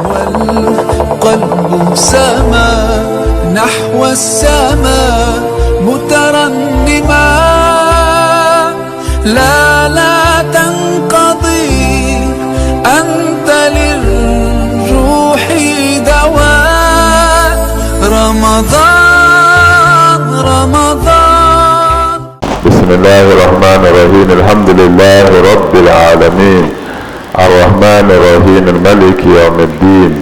والقلب سما نحو السماء مترنما لا تنقضي أنت للروح دواء رمضان. بسم الله الرحمن الرحيم. الحمد لله رب العالمين الرحمن الرحيم الملك يوم الدين.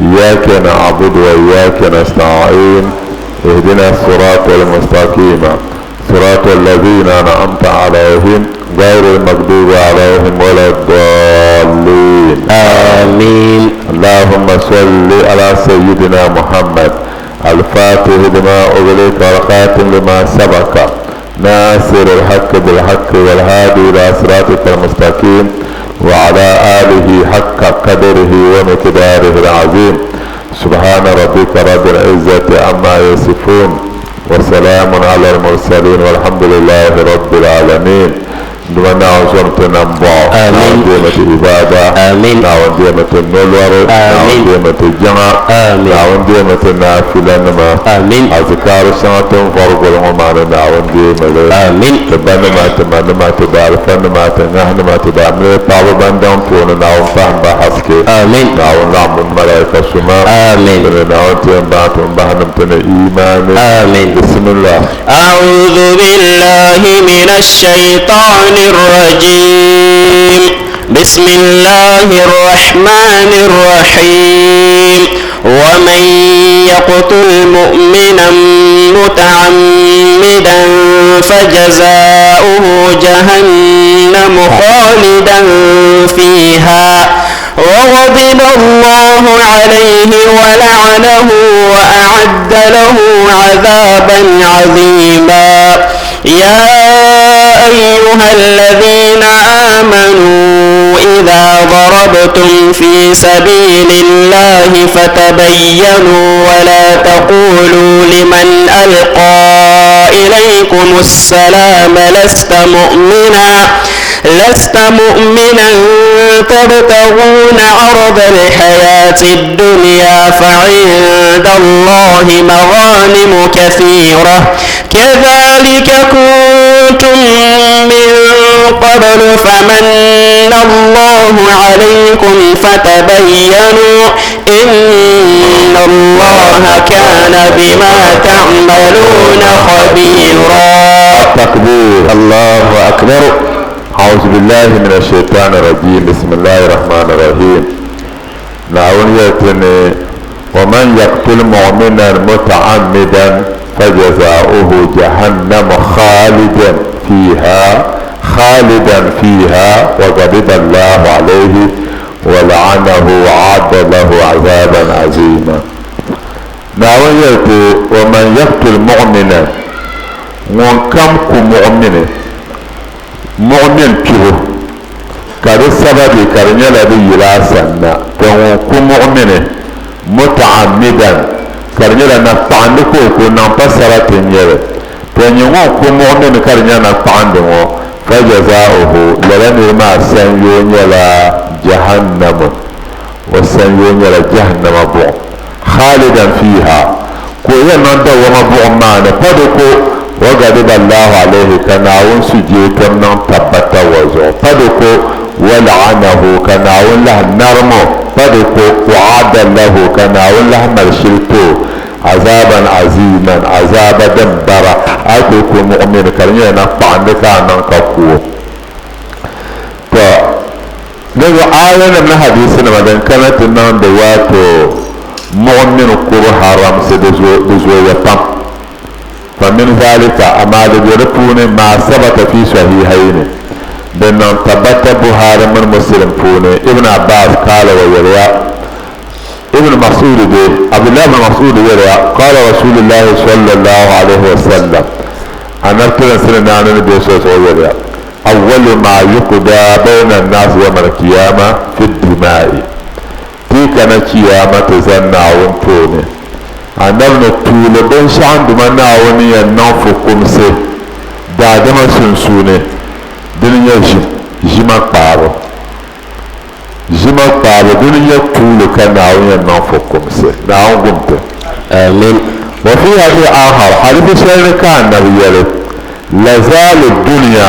إياك نعبد وإياك نستعين. اهدنا الصراط المستقيم صراط الذين أنعمت عليهم غير المغضوب عليهم ولا الضالين. آمين. اللهم صل على سيدنا محمد الفاتح لما أغلق والخاتم لما سبق ناصر الحق بالحق والهادي إلى صراطك المستقيم وعلى آله حق قدره ومقداره العظيم. سبحان ربك رب العزة عما يصفون وسلام على المرسلين والحمد لله رب العالمين. نمنا عزمتنا نبع نعوديمة إبادة نعوديمة النلور نعوديمة الجمع نعوديمة النافلة نما أذكار سنة فرق الغمان نعوديمة تبنى ما تمنى ما تبارفن ما تنهن ما تدامل طاب بندم فون نعود فهم بحسكي نعود نعمل ملائكة سما نعوديم باتم بحنم تن إيمان. بسم الله. أعوذ بالله من الشيطان الرجيم. بسم الله الرحمن الرحيم. ومن يقتل مؤمنا متعمدا فجزاؤه جهنم خالدا فيها وغضب الله عليه ولعنه وأعد له عذابا عظيما. يا أيها الذين آمنوا إذا ضربتم في سبيل الله فتبينوا ولا تقولوا لمن ألقى إليكم السلام لست مؤمنا تبتغون عرض الحياة الدنيا فعند الله مغانم كثيرة كذلك كنتم من قبل فمن الله عليكم فتبينوا إن الله كان بما تعملون خبيرا. تكبير. الله أكبر. أعوذ بالله من الشيطان الرجيم. بسم الله الرحمن الرحيم. نعونيتني ومن يقتل مؤمنا متعمدا فجزاؤه جهنم خالدا فيها وغضب الله عليه ولعنه وعد له عذابا عظيما. نعونيتي ومن يقتل مؤمنا وكم مؤمن كيو كاري سببي كاري نيلا دي يلاسنا كو مؤمن متعمدا كاري نيلا نفعندكو كو نمبسرة نيلا تنيو كو مؤمن كاري نيلا نفعندكو فجزاؤه للن ما سنيو نيلا جهنم وسنيو نيلا جهنم بو خالدا فيها كو ينندو وما بو مانا فدكو وغضب الله عليه كناون سجيتم نم تبتا وزو فدكو ولعنه كناون له نرمو فدكو وعد له كناون له مرشلتو عذابا عظيما عذابا دبرا أتوكو مؤمن كرنيا نفع عندك عنك قوة. لذو آية من حديثنا مدن كانت نان دواتو مؤمن قرى حرام سدزو يتم فمن ذلك أما لجرفون ما ثبت في صحيحين بأن ثبت بخاري من مسلم فونه ابن عباس قال ويريا ابن مسعود عبد الله بن مسعود يريا قال رسول الله صلى الله عليه وسلم أنا كلا سنة عن النبي صلى الله عليه وسلم أول ما يقضى بين الناس يوم القيامة في الدماء تلك القيامة تزنى ونفونه annabi tule ben shan duma na wani yannan fukumse da dama sunsune din ya jima kparo zuma kpaaba duniya tuulu ka naawuni yɛn niŋ fo kumsi naawuni gumti amin wa fi hadi ahar hadithi shɛli ka annabi yɛli la zaalu duniya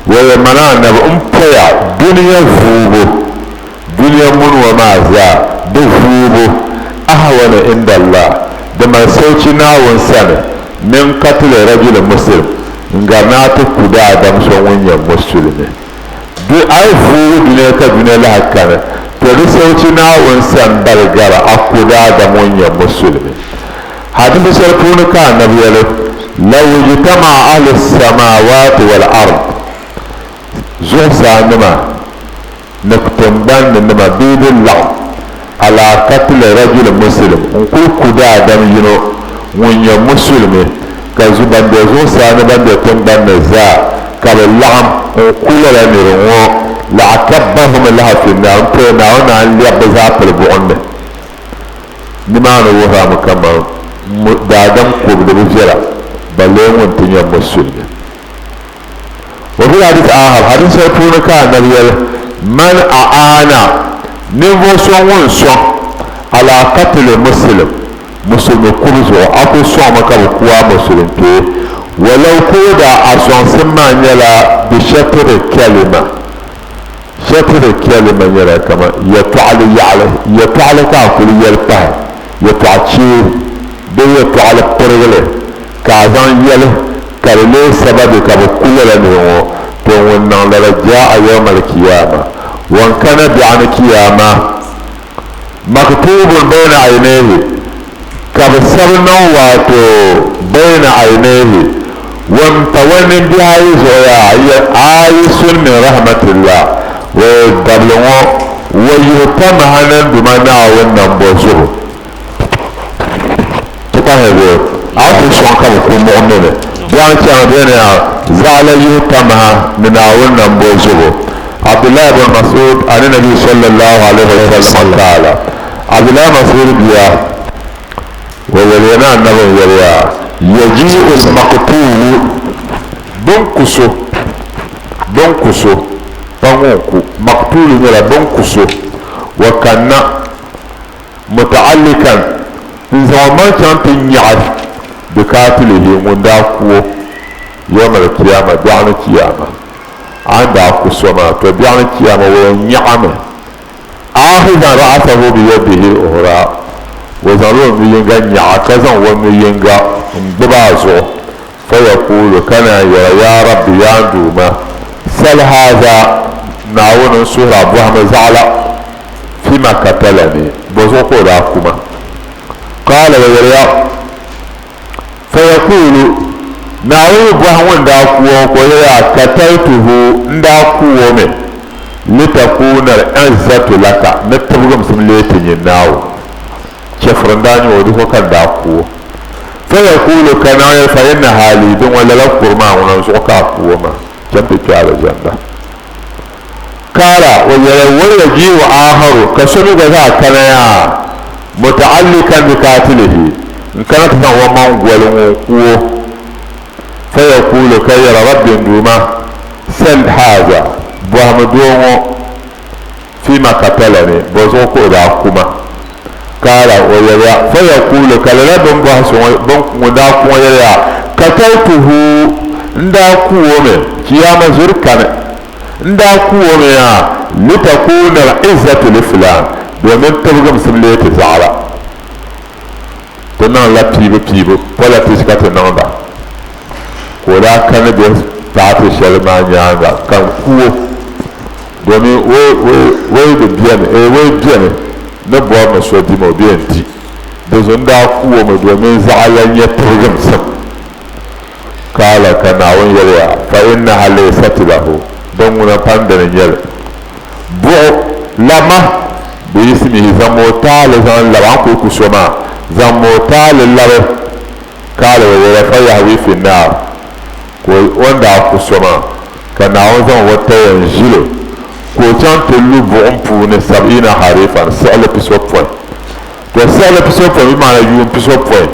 wa yɛ mana annabi n pɔya duniya vuubu duniya muni wa maa zaa di vuubu ahwana inda Allah da mai sauci naawuni sani min katili rajuli muslim nga naa ti kuda adam so ŋun nyɛ musulmi ai vuubu duniya ka duniya lahi kani to di sauci naawuni sani baligara a kuda adam ŋun nyɛ musulmi hadithi shɛli puuni ka annabi yɛli law ijtama ahlu samawati wal ard zuɣusaa nima ni tiŋgbani nima bee di laɣim ala katili rajuli muslim n kuli kuda adam yino ŋun nyɛ musulmi ka ban be zuɣusaa ni ban be tiŋgbani zaa ka bi laɣim n kulila niri ŋɔ la'akabbahum laha fi nnaar n tooi naawuni na n lɛbi bi zaa pili buɣum ni nimaani wuhirami kamani daadam kubdi bi viɛla balle ŋun ti nyɛ musulmi wafi hadith ahar hadith shɛli puuni ka annabi yɛli man a'ana ninvuɣu so ŋun sɔŋ ala katili musulmi kubu zuɣu a ku sɔŋmi ka bi kuwa musulmi too walau kooda a sɔŋsim maa nyɛla bi shatiri kalima nyɛla kama yɛtɔɣali ka a kuli yɛli pahi yɛtɔɣa chee bee yɛtɔɣali pirigili ka a zaŋ yɛli ka di lee sababi ka bi ku lala niri ŋɔ to ŋun niŋ lala jaa a yawmal kiyama wan kana biɛɣuni kiyama maktubun bayna aynayhi ka bi sabi niŋ waato bayna aynayhi wan pa wani bihi ayi zuɣu ya ayisun min rahmatillah wa dabili ŋɔ wa yuhtam hanan duma naawuni nan bo zuɣu aku sɔŋ ka bi ku muɣumini biɛɣu chaŋ beni a zaɣala yuhtam ha ni naawuni nan bo zuɣu abdullahi bin masud ani nabi sallallahu alaihi wa sallam taala abdullahi masud biya wa yɛliyana annabi yɛliya yaji'u al-maqtuulu bin kuso banwunku maqtuulu nyɛla bin kuso wa kanna muta'allikan n zaŋ man chaŋ ti nyaɣi bi kaatilihi ŋun daa kuo yawmal kiyama biɛɣuni kiyama an daa ku so maa to biɛɣuni kiyama wa nyaɣami akhizan ra'sahu bi yadihi al-ukhra wa zaŋ o nu yinga nyaɣa ka zaŋ o nu yinga n gbubi a zuɣu fa yaqulu kana yɛra ya rabbi ya duuma sal haadha naawuni n suhuri a bɔhimi zaɣala fima katalani bo zuɣu ka o daa kuma qaala wa yɛliya fa yaqulu naawuni bɔhi ŋun daa kuo ko yɛya kataltuhu n daa kuo mi litakuna al-izzatu laka ni tibigi misim lee ti nyi naawu chɛfuri n daa nyɛ o di ko kan daa kuo fa yaqulu ka naawuni fa inna haali din wa lala kuri maa ŋuna zuɣu ka a kuo ma chɛm ti kpe aljanna qaala wa yɛliya wa yaji'u aharu ka so mi gba zaa kana yaa muta'allikan bi katilihi in kana ta wa man gwalin kuwo fa yaqulu kayyara rabbin duma sal haza buhamdongo fima katalani bozo ko da kuma kala o ya fa yaqulu kala ban ba so ban ko da kuma ya kataltuhu nda kuwo me kiyama zurkana nda kuwo me ya litakuna al-izzatu li fulan domin tabgam sun leta zara to nan la piibu politics ka ta nan da ko da kan da ta ta shalma nyanga kan kuwo domin wai da biyan wai biyan na bo ma so di mo biyan ti da zun da kuwo ma domin zalan ya tabgam sun kala kana wani yarya fa inna halaysat lahu dan wani pandan yar bu lama bismihi zammo taale zan laban ko kusoma zammo taale labe kala wa fa yahwi fi nar ko wanda kusoma kana wazan wata yanjilo ko can tulu bu umpu ne 70 harifan sa'ala pisopoi to sa'ala pisopoi ma na yun pisopoi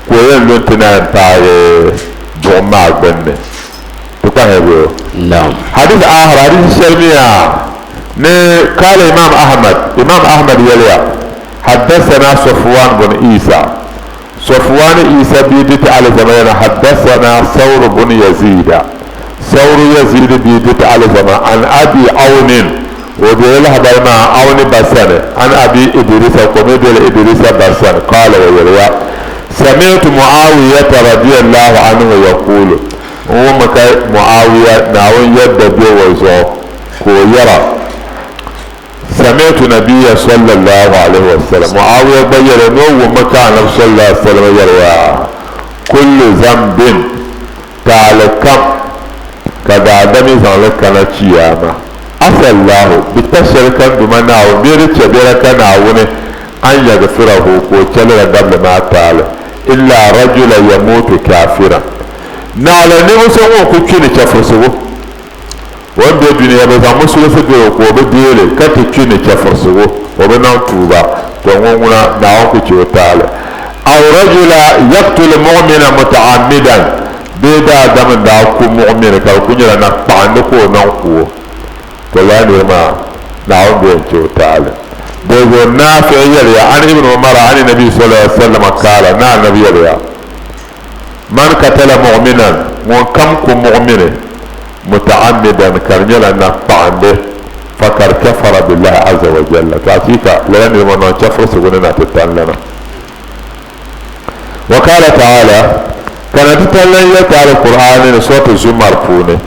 ko yan lontina taare bomma gbenne to ka hebo na'am hadith ahra hadith sharmiya قال إمام أحمد يليا حدثنا صفوان بن عيسى صفوان عيسى بيدت على زمان حدثنا ثور بن يزيد ثور يزيد بيدت على زمان عن أبي عون وديلها بما عون بسنة عن أبي إدريس وكمدل إدريس بسنة قال ويليا سمعت معاوية رضي الله عنه يقول معاوية ناون يد بيوزو كويرا سمعت نبي صلى الله عليه وسلم معاوية بيّن نو مكان صلى الله عليه وسلم يروى كل ذنب تعالى كم كذا دمي زالك كان تياما أسأل الله بتشركا بمنا وبيرك بيرك ناونه أن يغفره وكلا دم ما تعالى إلا رجل يموت كافرا نعلى نمسه وكتشيني تفرسه wanda duniya ba za mu su wasu da ko ba dole ka ta cine ta farsugo ko ba nan tuba to ngona na ku ci wataala aw rajula yaqtul mu'mina muta'ammidan be da zaman da ku mu'mina ka ku jira na pande ko nan ku to la ne ma na ku ci wataala da go na fi ya an ibn umar an nabi sallallahu alaihi wasallam kala na nabi ya man katala mu'minan wa kam ku mu'mina متعمدا كرنيلا نقطعن به فكر كفر بالله عز وجل تعطيك لأن من كفر سقولنا تتعلنا وقال تعالى كانت تتعلن تعالى القرآن صوت الزمر فونه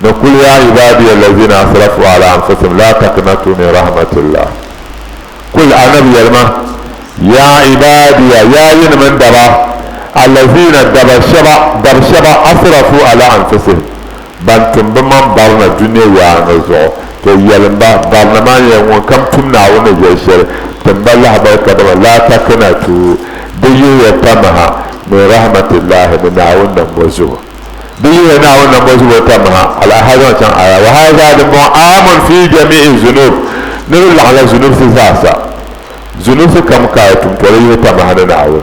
نقول يا عبادي الذين أسرفوا على أنفسهم لا تقنطوا من رحمة الله قل أنا بيلما يا عبادي يا من دبا الذين دب شبع أسرفوا على أنفسهم bantum bman barna duniya ya nazo to yalamba barna ma ya won kam tumna wona jeshir tamballa barka da la takana tu biyu ya tamaha min rahmatillah min awun wazu biyu na awun wazu wa tamaha ala hada tan aya wa hada da mu'amun fi jami'i zunub nuru ala zunub sasa zunub kam ka tum tore ya tamaha na awun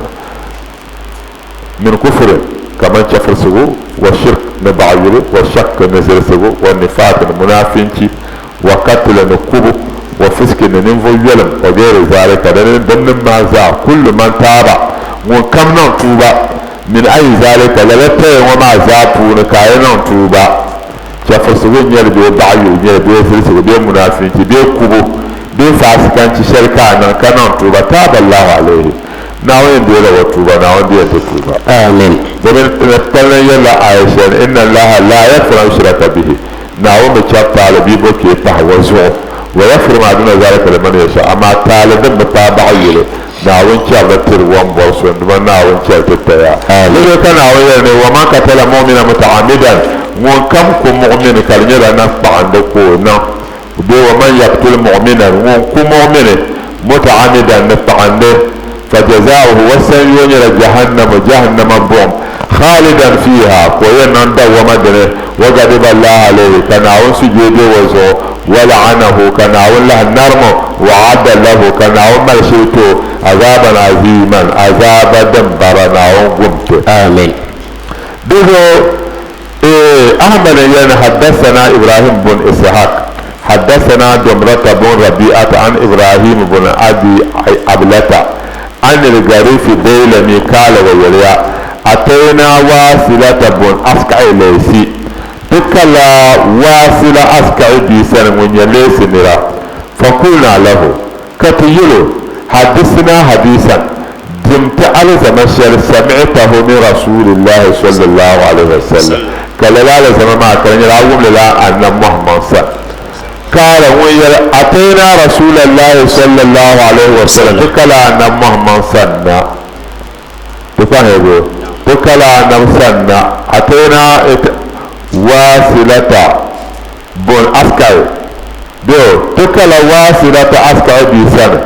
min kufr kaman kafirsu wa shirk نبعيره والشك نزرسه والنفاق المنافنك وقتل نكبه وفسك ننفو يلم وغير ذلك دن ما زع كل من تابع وكم ننتوبة من أي ذلك لغتين وما زعبون كاين ننتوبة شفصوين يلبي بعيو يلبي سرسه بي منافنك بي كبه بي فاسكان شركانا كان ننتوبة تاب الله عليه ناوين ديلا وتوبة ناوين ديلا تتوبة آمين ومن نتكلم يلا عائشة إن الله لا يغفر يشرك به ناوين بشاب طالبي بوكي تحوزوه ويغفر ما دون ذلك لمن يشاء أما طالب متابع يلي ناوين شاب تروان بوسوين وناوين شاب تتيا لذلك كان ناوين يعني وما قتل مؤمنا متعمدا وكم كم مؤمن كان يلا نفع عندكو ومن يقتل مؤمنا وكم مؤمن متعمدا نفع عنده فجزاؤه وسيون الى جهنم بوم خالدا فيها وينن دوما وغضب الله عليه كناون سجود وزو ولعنه كناون له النار وعد له كناون مرشيته عذابا عظيما عذابا دمبرنا وقمت آمين دهو أحمد يانا حدثنا إبراهيم بن إسحاق حدثنا دمرة بن ربيعة عن إبراهيم بن أبي أبلة عن الغريف ديلمي قال ويليا أتينا واصلة بن أسكع ليسي تكلا واصلة أسكع بيسان من يليس نرا فقلنا له كتيلو حدثنا حديثا دمت على زمشر سمعته من رسول الله صلى الله عليه وسلم قال لا لزم ما كان يرعون لله أن محمد صلى قال ويل أتينا رسول الله صلى الله عليه وسلم تكلا أن محمد صلى تكلا أن صلى أتينا واصلة بن أسكر تكلا واصلة أسكر بسنة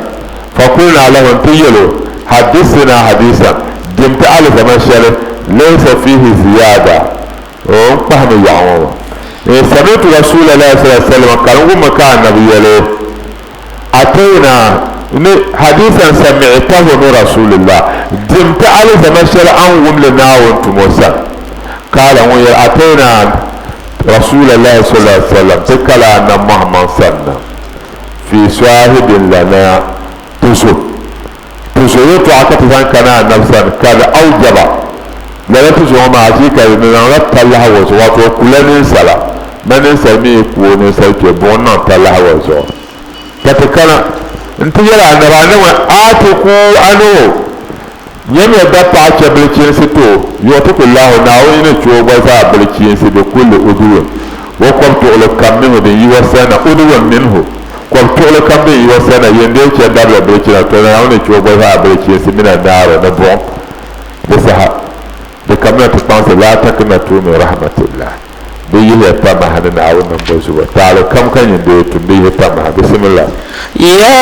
فقلنا لهم تيلوا حدثنا حديثا دمت على زمان شرف ليس فيه زيادة فهم يعوم سمعت رسول الله صلى الله عليه وسلم قال مكان النبي له أتينا حديثا سمعته من رسول الله دمت على زمان شرف أنهم لنا وانتموسا قال أتينا رسول الله صلى الله عليه وسلم تكلا أن محمد صلى في صاحب لنا تسو يتوعك تزان كنا نفسا كان أوجب لا تسو ما عزيك من رب الله وزوات وكل ننسلا ما ننسل مي يكون ننسل كبونا الله وزوات كتكنا انت يلا نرانا آتكو أنو يم يدفع كبلتين ستو يوتك الله ناوين شو بزا بلتين ستو كل أدوين وقمت على كمه دي يوسنا أدوين منه قمت على كمه يوسنا ينديك يدبل بلتين تناوين شو بزا بلتين سمنا النار نبوم بسها بكمه تقانس لا تكنتوا من رحمة الله بيه يتمها ناوين نبوزوا تعالى كم كان ينديك بيه يتمها بسم الله يا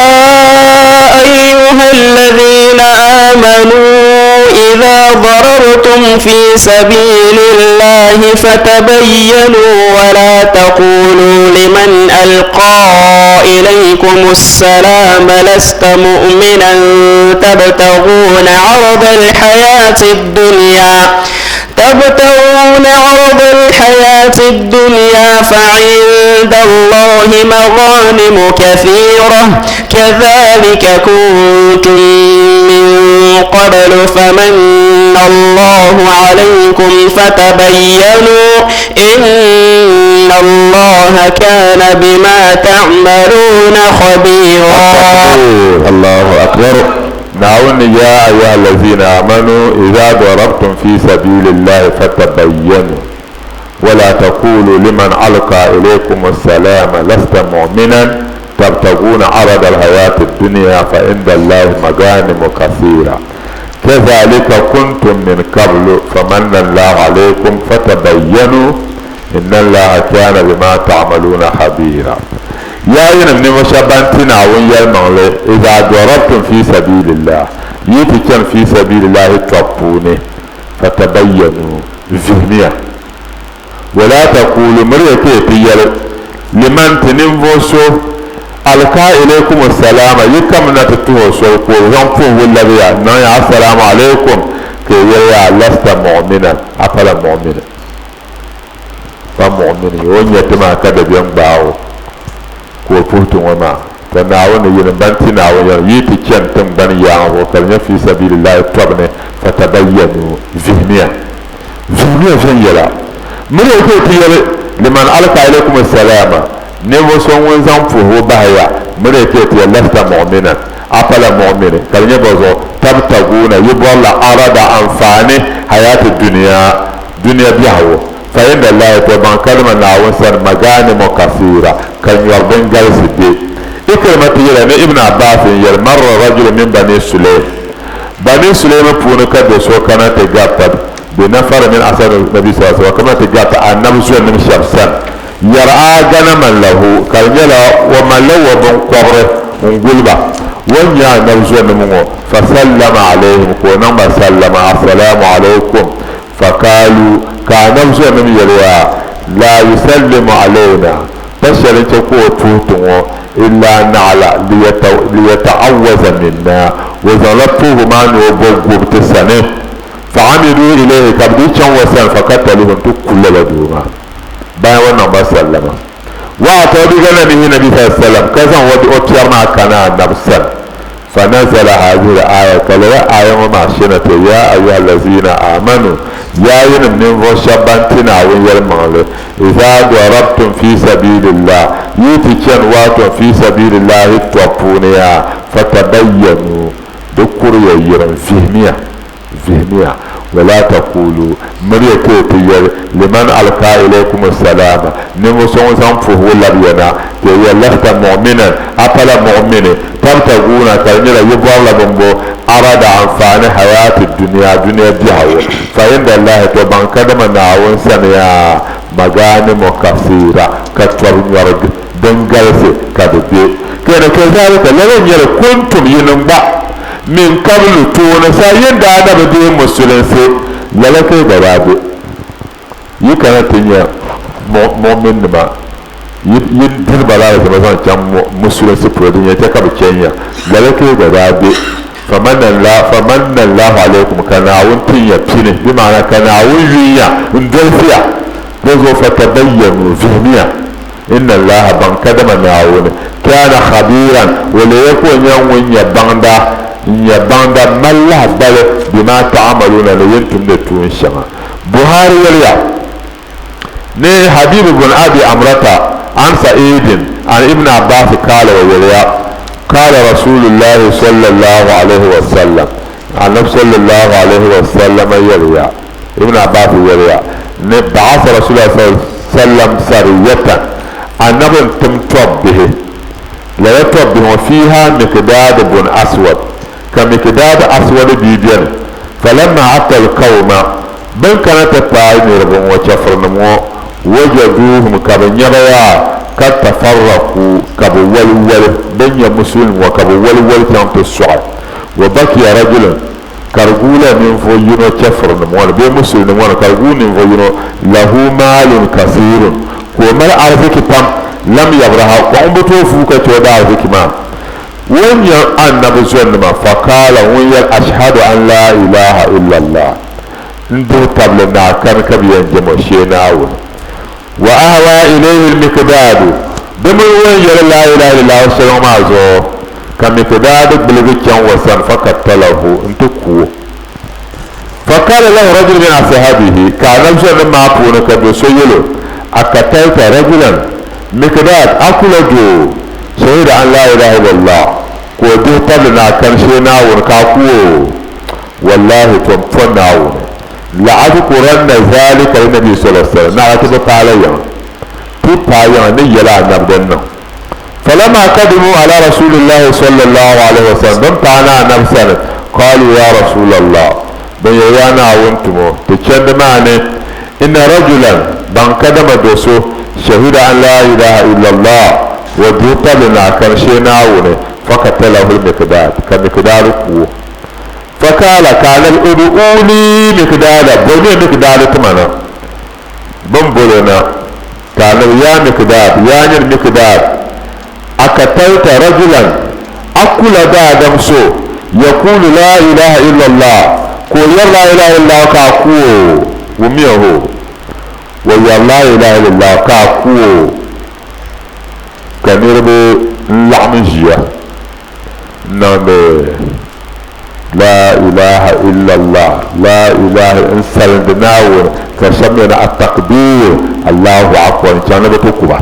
أيها الذين آمنوا إذا ضررتم في سبيل الله فتبينوا ولا تقولوا لمن ألقى إليكم السلام لست مؤمنا تبتغون عرض الحياة الدنيا فعند الله مغانم كثيرة كذلك كنتم من قبل فمن الله عليكم فتبينوا إن الله كان بما تعملون خبيرا. الله أكبر. نعون يا أيها الذين آمنوا إذا ضربتم في سبيل الله فتبينوا ولا تقولوا لمن ألقى إليكم السلام لست مؤمنا تبتغون عرض الحياة الدنيا فعند الله مغانم كثيرة كذلك كنتم من قبل فمن الله عليكم فتبينوا إن الله كان بما تعملون خبيرا. يا ينم نمشبانتنا ويالمغلي إذا ضربتم في سبيل الله يتكن في سبيل الله تطبوني فتبينوا ذهنيا ولا تقولوا مريكي تيال لمن تنفسوا ألقى إليكم السلام يكم نتتوسوا وينفوا والذي نايا السلام عليكم كي يا لست مؤمنا أفلا مؤمنا فمؤمن ونيتما كذب ينبعوا ko putu wama to nawon yin banti nawon yiti kentan ban ya ro kalnya fi sabilillah tabne fatabayyanu zihniya yala mure ko tiyale liman alqa ilaykum assalama ne mo son won zan fu ho bahaya mure ko tiyale lasta mu'mina afala mu'mina kalnya bozo tabtaguna yuballa arada anfani hayati dunya bihawo فإن الله يتبع كلمة ناوسر مغانم كثيرة كان يربن جلس دي إكرمة يلان ابن عباس يرمر رجل من بني سليم فونك دسو كانت تجابت بنفر من أسر النبي صلى الله عليه وسلم وكما تجابت عن نمسو من شمسان يرعى غنما له كان يلا ومن له وبن قبره ونقلبا ونيا نمسو منه فسلم عليهم ونما سلم السلام عليكم فقالوا كان نفسه من يريا لا يسلم علينا بشر تقوى توتو إلا نعلى ليتعوذ منا وظلته ما نوبوب تسنه فعملوا إليه كبديشا وسن فقتلهم كل لدوما باي ونما سلم وعطوا بغنمه النبي صلى الله عليه وسلم كذا ودي أتيرنا كان نفسا فنزل هذه الآية كلا آية ومعشنة يا أيها الذين آمنوا يا ينم وشبانتنا ويرمال إذا ضربتم في سبيل الله يتكن واتم في سبيل الله توفونيا فتبينوا ذكر يرم فهميا ولا تقولوا مريكي لمن ألقى إليكم السلام نمسون زنفه لبينا كي لست مؤمنا أفلا مؤمن تبتغون كرنيلا يبوال لبنبو أراد أنفان حياة الدنيا بيهو فإن الله تبان كدما نعون سنيا مغانم كثيرة كتور يرد دنجلسي كدبي كذلك لن يرى كنتم ينبع من قبل تونا ساين دانا بدي مسلمسي لكي درابي يكنا تنيا مؤمن ما يدين بلا مثلا كم مسلمسي برودين يتكب كينيا لكي درابي فمن الله عليكم كناون تنيا بسنه بمعنى كناون ينيا اندلسيا نزو فتبينوا فهميا إن الله بان كدما ناون كان خبيرا ولا يكون يوم يباندا ما الله بل بما تعملون لينتم لتون شما بخاري يليا ني حبيب بن ابي امرتا عن سعيد عن ابن عباس قال ويليا قال رسول الله صلى الله عليه وسلم عن صلى الله عليه وسلم يليا ابن عباس يليا بعث رسول الله صلى الله عليه وسلم سرية النبي تمتوب به لا يتوب به فيها مقداد بن اسود كمقداد اسود بيدين فلما اتى القوم بل كانت الطائن ربهم وشفرنمو وجدوهم كبنيبيا قد تفرقوا كبولول بين مسلم وكبولول كانت السعد وبكي رجل كرجولا من فوجنا شفرنمو بين مسلم وكرجول من فوجنا له مال كثير وما عرفك تم لم يبرها وعمبتو فوكا تودا عرفك ما وين النبي زنما فقال وين أشهد أن لا إله إلا الله ندو تبلنا كان كبيا جمشيناون وأهوى إليه المقداد دمر وين لا إله إلا الله سلام عزو كمقداد بلغتشان وسن فقتله انتكو فقال له رجل من أصحابه كان نفسه ما أبونك بسيلو أقتلت رجلا مقداد أكل جو شهد أن لا إله إلا الله كودو تبلنا كان شيناون كاكو والله تنفناون لأذكرن ذلك للنبي صلى الله عليه وسلم نعتب عليا تبايا نيلا نبدنا فلما قدموا على رسول الله صلى الله عليه وسلم بمتعنا نفسنا قالوا يا رسول الله بيانا وانتمو تشد معني إن رجلا بان قدم دوسو شهد أن لا إله إلا الله ودوط لنا كرشيناون فقتله المقداد كمقدار قوه فقال كان الأدعوني مقدادا بني مقداد تمنا بنبولنا قال يا مقداد يا المقداد أقتلت رجلا أكل دادم سو يقول لا إله إلا الله قل يا لا إله إلا الله كاكو وميه ويا لا إله إلا الله كاكو كنيربو لعمجيا نعم لا إله إلا الله لا إله إن سلمناور فسمينا التكبير الله أكبر إن كان بتوكبا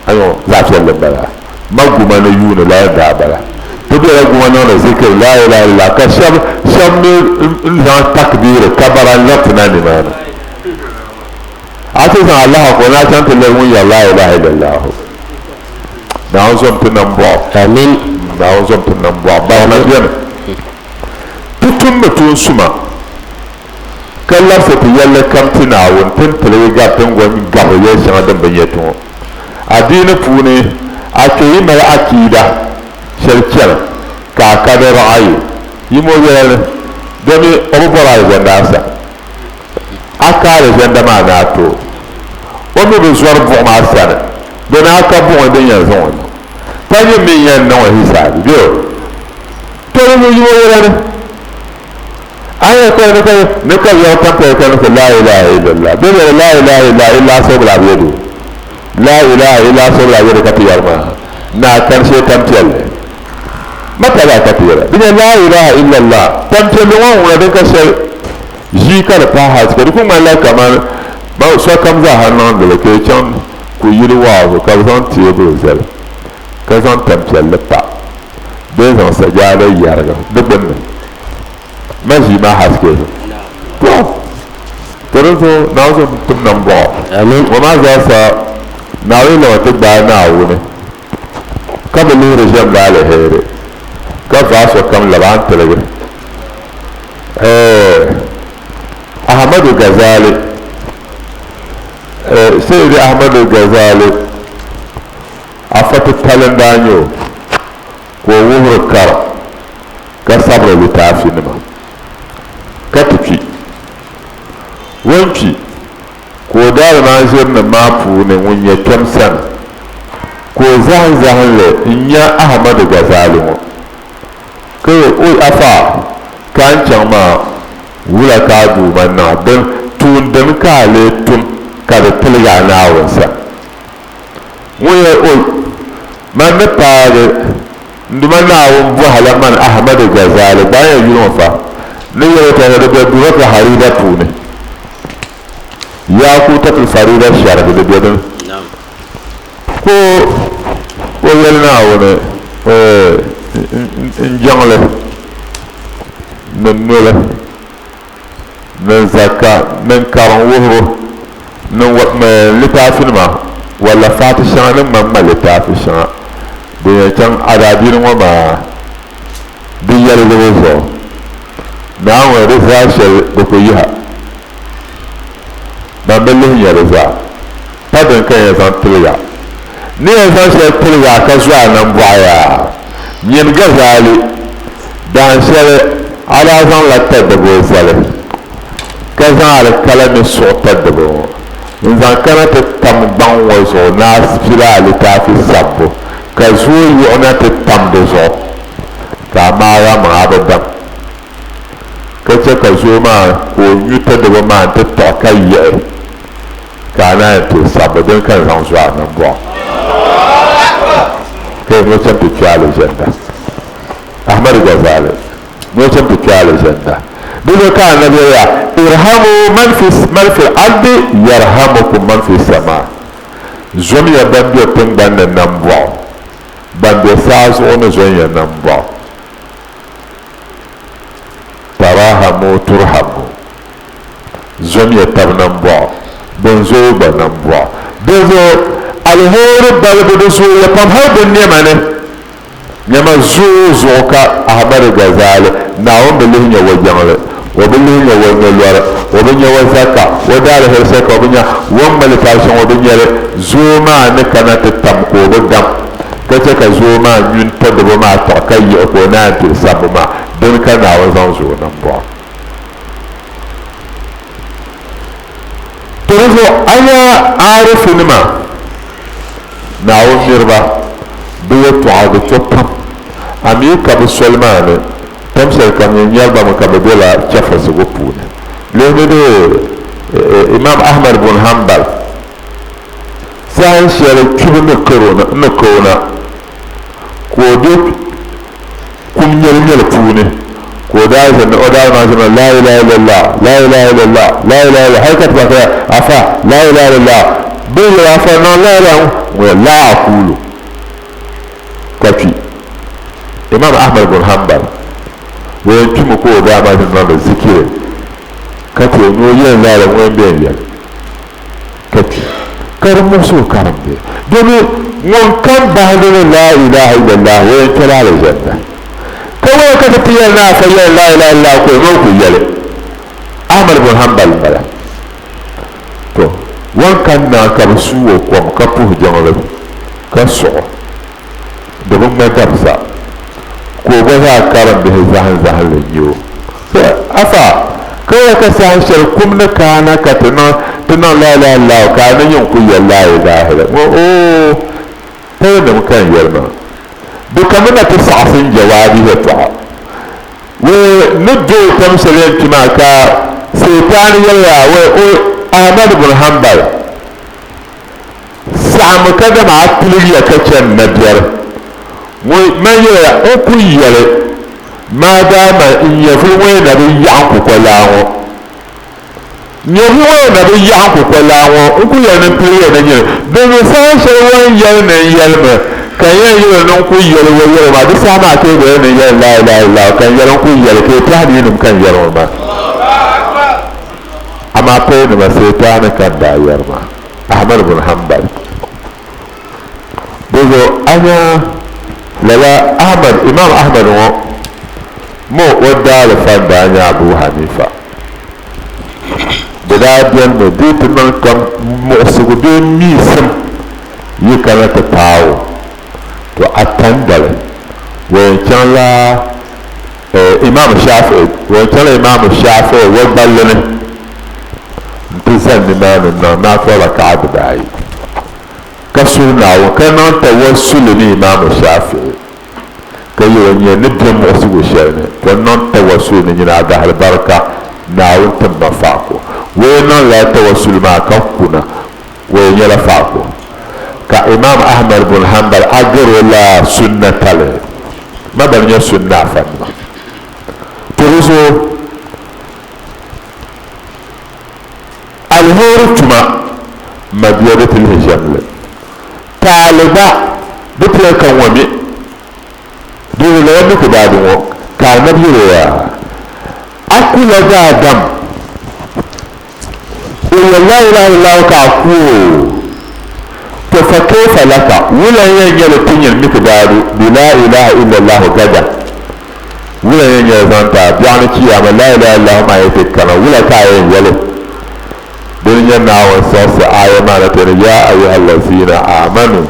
أيوه لا شيء بلا ما قمنا يون لا يدع بلا تبي قمنا ذكر لا إله إلا الله كشم سمي التكبير كبر الله تناني مانا أتينا الله أكبر لا كانت لهم يا لا إله إلا الله نعوذ تنبأ آمين نعوذ تنبأ باونا بينا تتم تنسما كلا ستيال كم تناون تنتلي قابتن ومن قبل يسمى دم بيتون أدين فوني أكيد ما أكيدا شركنا كأكاد رأي يمويل دمي أبو براي زنداسا أكاد زندما ناتو ومن بزور بوما سنة دنا أكبر ودنيا زون تاني مين نوع حساب جو ترى مو يمويل أيه كذا نكال يوم تنتهي لا إله إلا الله بين لا إله إلا الله سبحانه وتعالى لا إله إلا سبحانه وتعالى كتير ما ناكن شيء تمثيل متى لا كتير بين لا إله إلا الله تمثيل وان ولدك شيء جيكا لباحث كده ما لا كمان باو سو كم زهرنا لك كيشان كويلوا وكذا تيبو زل كذا تمثيل لبا بين سجادة يارجع دبنا ماشي ما حاسكيه ترى ناوز تمنبع وما زال ناوي لو تبع ناوي قبل رجال لا له كفاس وكم لبان تلقى أحمد الغزالي سيد أحمد الغزالي أفت التلندانيو ووهر الكرم كصبر لتعفي نما كتفي wanki ko da na zai na mafu ne wunye kamsan ko zahan le inya Ahmad Ghazali mo ko oi afa kan chama wula ka du manna don tun dan ka le tun ka da tilga na wansa ويا أول ما نتاعه ndumana awon bu halaman Ahmad Ghazali bayan yunufa ne ya ta da duraka harida tune ya ku ta farida sharab da bidan ko yalna wona njangle nan nola nan zakka nan karan wuhro nan litafin ma wala fatishan nan mamma litafin shan da can adadin wa ma biyar zuwa so na wani rasa da ku yi ha ban ballin ya rasa fadin kan ya san tilga ne ya san shi tilga ka zuwa nan baya yin Ghazali dan shari ala san latar da bai sale ka san alkalamin sotar da bai in zan kana ta tamban wazo na fila littafi sabbo ka zo yi ona ta tamda zo ka mara ma abadan ka ce ka zo ma ko yi ta da ma ta ta kai yi ka na ta sabbo don kan zan zuwa nan ba kai mo can ta kyale janda Ahmad Ghazali mo can ta kyale janda duk ka annabi ya irhamu man fi ardi yarhamukum man fi sama zomi ya bambi tun bannan nan ba bande saas ono zonya namba tarahamu turhamu zonya tab namba bonzo ba namba bonzo alheri balbudu su ya pam har bin nemane nema zo ka Ahmad Ghazali na on bilin ya wajanle wa bilin ya wanyalwara wa binya wasaka wa dal hirsaka wa binya wan malitashin wa binya zo ma ne kana tattam ko budam kace ka zo ma yun ta da ma ta kai ko na ta sabu ma don kana wazan zo nan ba to zo aya arifu nima na wonirba biyo to adu chopam ami ka bi Sulman tamsal kam yalba ma ka bela chafa su gopuna le de Imam Ahmad bin Hanbal sai shere kibin korona ko duk kun yalnyal pune ko da zan oda ma zan la ilaha illallah la ilaha illallah la ilaha illallah har ka ta afa la ilaha illallah bil afa no la ilaha wa la aqulu kafi Imam Ahmad bin Hanbal wa kimu ko da ma zan da zikir kace no yin la la wa ben ya kafi karam musu karam de domin wankan ba da la ilaha illallah wa kala da janna kawai ka tafi yana fayyar la ilaha illallah ko mun ku yale Ahmad bin Hanbal bala to wankan na ka suwo ko ka fu jama'a ka so da mun ga tafsa ko ba za karam da zahan da yiwo afa kawai ka san shirkum na kana ka tunan la ilaha illallah ka nan yin ku yalla la ilaha illallah ta da mukan yarma duka muna ta sa'afin jawabi da ta we nuddo tamsalin timaka seytaan yalla we Ahmad bin Hanbal sa'am kada ma atliya kacan nabiyar we maye o ku yale ma dama in yafi we nabi yanku kwalawo nyehu we nabi yanku kwalawo ku yana pliya na nyere do sa she wan yal na yalma kayan yi nan ku yal we ma duk sama ke da ne ya la ilaha illa kan yaran ku yal ke ta ni nim kan yaran ma amma ko ne ba sai ta na kan da yarma Ahmad bin Hanbal dogo anya lala Ahmad Imam Ahmad mo wadda da fanda anya Abu Hanifa da biyan da dukkan nan kan mo su gudu mi sam yi kana ta tawo to atandale wancan la Imam Shafi'i wancan la Imam Shafi'i wa ballane ntizan ni na fara ka bai kasuna wa kana tawassul ni Imam Shafi'i kayi wani ne biyan mu su goshene wannan tawassul ni na ga albarka na wutan mafako we non la tawassul ma ka kuna we yala fako كإمام أحمد بن حنبل أجر ولا سنة له ما بني سنة فما ترزو الهورتما ما بيرت الهجمل طالبا بتلك ومي دول لو نكو دادو كان نبيريا أكل دادم ولا لا إله إلا الله كأكو فكيف لك ولا ينجل تنين مقدار بلا إله إلا الله غدا ولا ينجل زانتا بيعني كياما لا إله إلا الله ما يتكنا ولا كاين يلي دنيا ناوان سوس آية ما نتنى يا أيها الذين آمنوا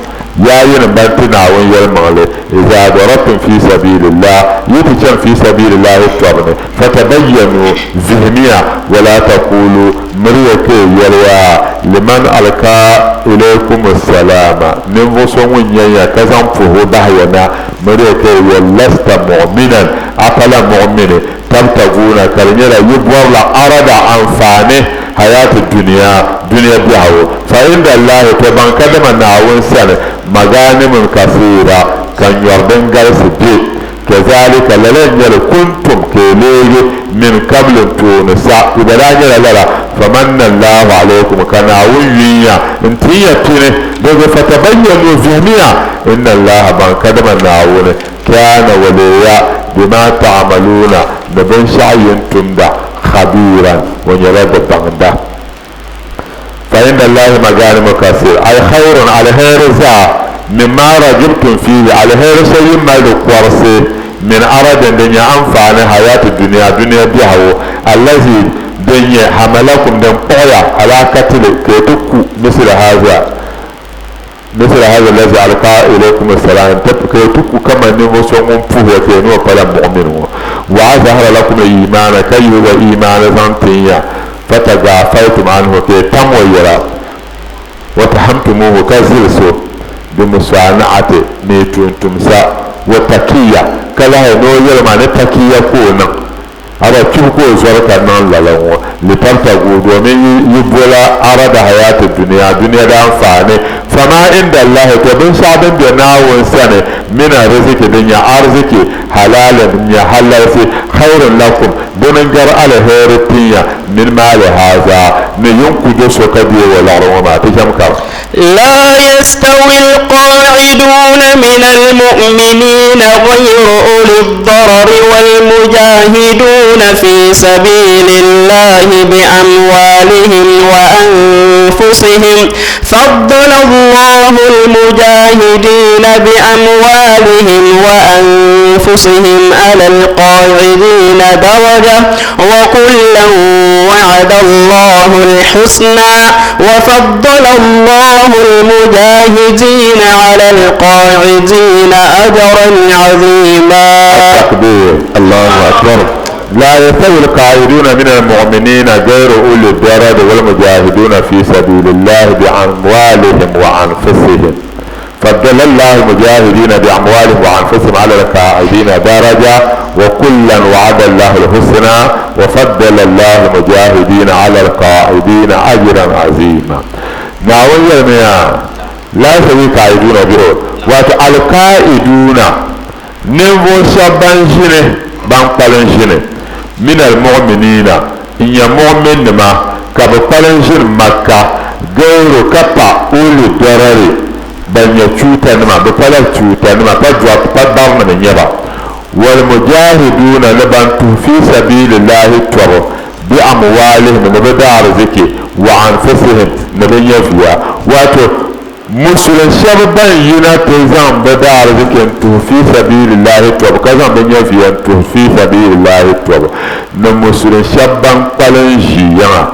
يا ينبنتنا وين يرمغلي إذا ضربتم في سبيل الله يتجن في سبيل الله الطبن فتبينوا ذهنيا ولا تقولوا مريك يليا لمن ألقى إليكم السلام نفسهم ونيا كزم فهو دهينا مريك ولست مؤمنا أقل مؤمن تبتغون كرنيلا يبور لأرد أنفانه حياة الدنيا دنيا بيهو فإن الله تبان كدما نعون سنة مغانم كثيرة كان يردن غير سبيل كذلك للن كنتم كليه من قبل تونسا إذا لا فمن الله عليكم كان عويا انتيا تيني لذا فتبينوا فهميا إن الله بان كدما نعون كان وليا بما تعملون نبن شعي تندع خبيرا ونرد بغدا فإن الله مغانم كثير أي خير على هرزا مما رجبتم فيه على هرزا يما لقورسي من أرد الدنيا أنفعنا حياة الدنيا دنيا بيهو الذي دنيا حملكم دم قوية على قتل كيتكو مثل هذا الذي ألقى إليكم السلام كيتكو كما نمسون فوه كينو فلا مؤمنون وأظهر لكم الإيمان كي هو إيمان زنتيا فتجافيتم عنه كي تمويرا وتحمتموه كزلسو بمسانعة ميتون تمسا وتكية كلا نو يرمى نتكية كونا هذا كيف زورك نان لالو لتبتغوا ومن يبولا أراد حياة الدنيا دنيا دان فاني فما عند الله تبن شعبا بناو سنة من رزق دنيا أرزق حلال دنيا حلال خير لكم بنجر على هيرتيا من مال هذا نيونكو جسو كبير والعرمات تجمكر لا يستوي القاعدون من المؤمنين غير أولي الضرر والمجاهدون في سبيل الله بأموالهم وأنفسهم فضل الله المجاهدين بأموالهم وأنفسهم على القاعدين درجة وكلا وعد الله الحسنى وفضل الله المجاهدين على القاعدين أجرا عظيما. التكبير الله أكبر. لا يستوي القاعدون من المؤمنين غير أولي الضرر والمجاهدون في سبيل الله بأموالهم وأنفسهم فضل الله المجاهدين بأموالهم وأنفسهم على القاعدين درجة وكلا وعد الله الحسنى وفضل الله المجاهدين على القاعدين أجرا عظيما. نعوذ بالله لا يستوي القاعدون بيرو والقاعدون نبو شبان جنه بان جنه من المؤمنين إن يمؤمن ما كبقلن جن مكة غير كبا أولي الضرر بل يشوت نما بفلا شوت نما فجوا فدارنا من يبا والمجاهدون لبنتم في سبيل الله ترى بأموالهم نبدار زكي وأنفسهم نبين فيها واتو مسلم شبابا ينتظم بدار زكي في سبيل الله ترى كذا بين فيها في سبيل الله ترى نمسلم شبابا قلنجيا